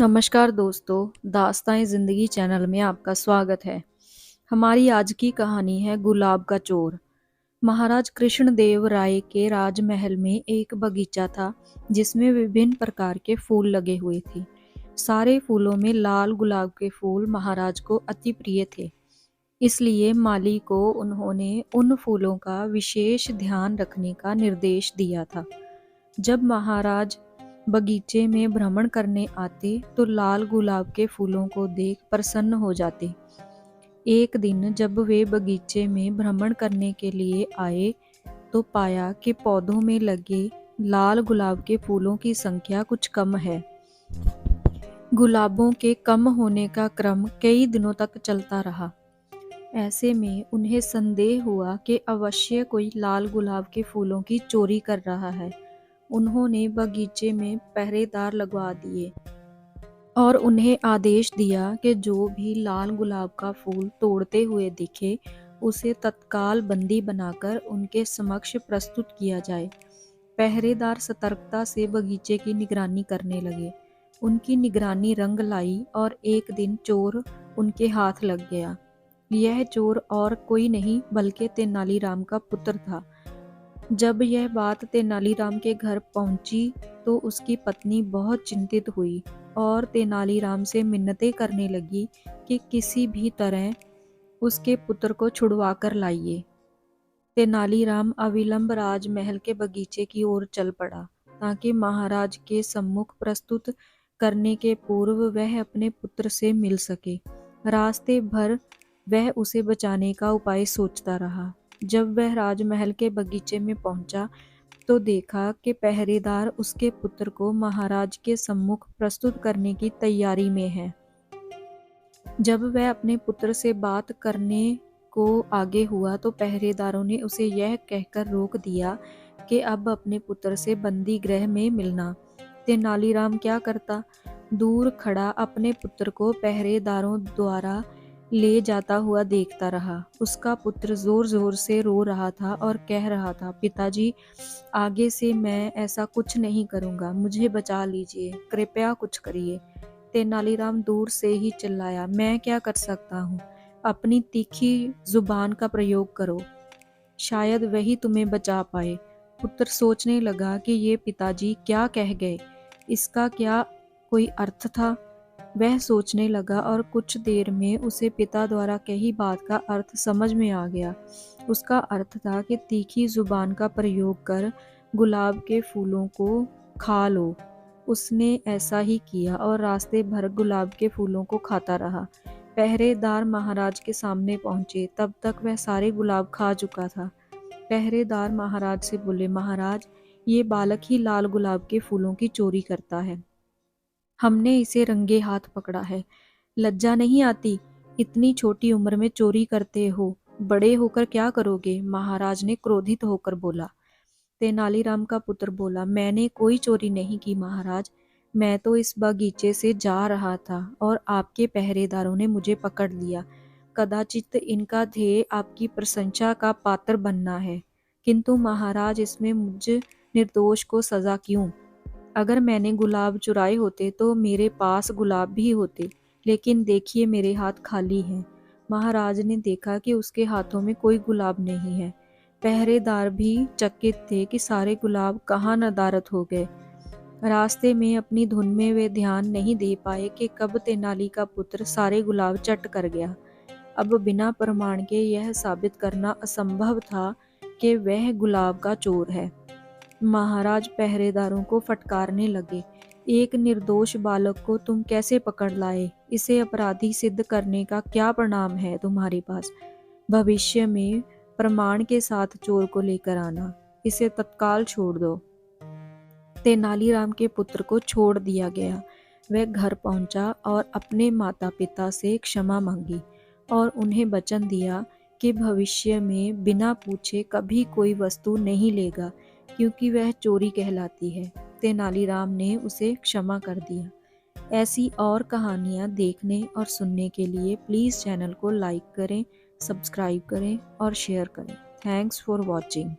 नमस्कार दोस्तों, दास्तान ज़िंदगी चैनल में आपका स्वागत है। हमारी आज की कहानी है गुलाब का चोर। महाराज कृष्णदेव राय के राजमहल में एक बगीचा था जिसमें विभिन्न प्रकार के फूल लगे हुए थे। सारे फूलों में लाल गुलाब के फूल महाराज को अति प्रिय थे। इसलिए माली को उन्होंने उन फूलों का विशेष ध्यान रखने का निर्देश दिया था। जब महाराज बगीचे में भ्रमण करने आते तो लाल गुलाब के फूलों को देख प्रसन्न हो जाते। एक दिन जब वे बगीचे में भ्रमण करने के लिए आए तो पाया कि पौधों में लगे लाल गुलाब के फूलों की संख्या कुछ कम है। गुलाबों के कम होने का क्रम कई दिनों तक चलता रहा। ऐसे में उन्हें संदेह हुआ कि अवश्य कोई लाल गुलाब के फूलों की चोरी कर रहा है। उन्होंने बगीचे में पहरेदार लगवा दिए और उन्हें आदेश दिया कि जो भी लाल गुलाब का फूल तोड़ते हुए दिखे उसे तत्काल बंदी बनाकर उनके समक्ष प्रस्तुत किया जाए। पहरेदार सतर्कता से बगीचे की निगरानी करने लगे। उनकी निगरानी रंग लाई और एक दिन चोर उनके हाथ लग गया। यह चोर और कोई नहीं बल्कि तेनालीराम का पुत्र था। जब यह बात तेनालीराम के घर पहुंची तो उसकी पत्नी बहुत चिंतित हुई और तेनालीराम से मिन्नतें करने लगी कि किसी भी तरह उसके पुत्र को छुड़वा कर लाइए। तेनालीराम अविलंब राजमहल के बगीचे की ओर चल पड़ा ताकि महाराज के सम्मुख प्रस्तुत करने के पूर्व वह अपने पुत्र से मिल सके। रास्ते भर वह उसे बचाने का उपाय सोचता रहा। जब वह राजमहल के बगीचे में पहुंचा तो देखा कि पहरेदार उसके पुत्र को महाराज के सम्मुख प्रस्तुत करने की तैयारी में है। जब वह अपने पुत्र से बात करने को आगे हुआ तो पहरेदारों ने उसे यह कहकर रोक दिया कि अब अपने पुत्र से बंदी गृह में मिलना। तेनालीराम क्या करता? दूर खड़ा अपने पुत्र को पहरेदारों द्वारा ले जाता हुआ देखता रहा। उसका पुत्र जोर जोर से रो रहा था और कह रहा था, पिताजी, आगे से मैं ऐसा कुछ नहीं करूंगा, मुझे बचा लीजिए, कृपया कुछ करिए। तेनालीराम दूर से ही चिल्लाया, मैं क्या कर सकता हूँ? अपनी तीखी जुबान का प्रयोग करो, शायद वही तुम्हें बचा पाए। पुत्र सोचने लगा कि ये पिताजी क्या कह गए, इसका क्या कोई अर्थ था? वह सोचने लगा और कुछ देर में उसे पिता द्वारा कही बात का अर्थ समझ में आ गया। उसका अर्थ था कि तीखी जुबान का प्रयोग कर गुलाब के फूलों को खा लो। उसने ऐसा ही किया और रास्ते भर गुलाब के फूलों को खाता रहा। पहरेदार महाराज के सामने पहुंचे तब तक वह सारे गुलाब खा चुका था। पहरेदार महाराज से बोले, महाराज, ये बालक ही लाल गुलाब के फूलों की चोरी करता है। हमने इसे रंगे हाथ पकड़ा है। लज्जा नहीं आती? इतनी छोटी उम्र में चोरी करते हो, बड़े होकर क्या करोगे? महाराज ने क्रोधित होकर बोला। तेनालीराम का पुत्र बोला, मैंने कोई चोरी नहीं की महाराज, मैं तो इस बगीचे से जा रहा था और आपके पहरेदारों ने मुझे पकड़ लिया। कदाचित इनका ध्येय आपकी प्रशंसा का पात्र बनना है, किंतु महाराज, इसमें मुझ निर्दोष को सजा क्यों? अगर मैंने गुलाब चुराए होते तो मेरे पास गुलाब भी होते, लेकिन देखिए मेरे हाथ खाली हैं। महाराज ने देखा कि उसके हाथों में कोई गुलाब नहीं है। पहरेदार भी चकित थे कि सारे गुलाब कहाँ नदारद हो गए। रास्ते में अपनी धुन में वे ध्यान नहीं दे पाए कि कब तेनाली का पुत्र सारे गुलाब चट कर गया। अब बिना प्रमाण के यह साबित करना असंभव था कि वह गुलाब का चोर है। महाराज पहरेदारों को फटकारने लगे, एक निर्दोष बालक को तुम कैसे पकड़ लाए? इसे अपराधी सिद्ध करने का क्या प्रमाण है तुम्हारे पास? भविष्य में प्रमाण के साथ चोर को लेकर आना, इसे तत्काल छोड़ दो। तेनालीराम के पुत्र को छोड़ दिया गया। वह घर पहुंचा और अपने माता पिता से क्षमा मांगी और उन्हें वचन दिया कि भविष्य में बिना पूछे कभी कोई वस्तु नहीं लेगा, क्योंकि वह चोरी कहलाती है। तेनालीराम ने उसे क्षमा कर दिया। ऐसी और कहानियाँ देखने और सुनने के लिए प्लीज़ चैनल को लाइक करें, सब्सक्राइब करें और शेयर करें। Thanks for watching.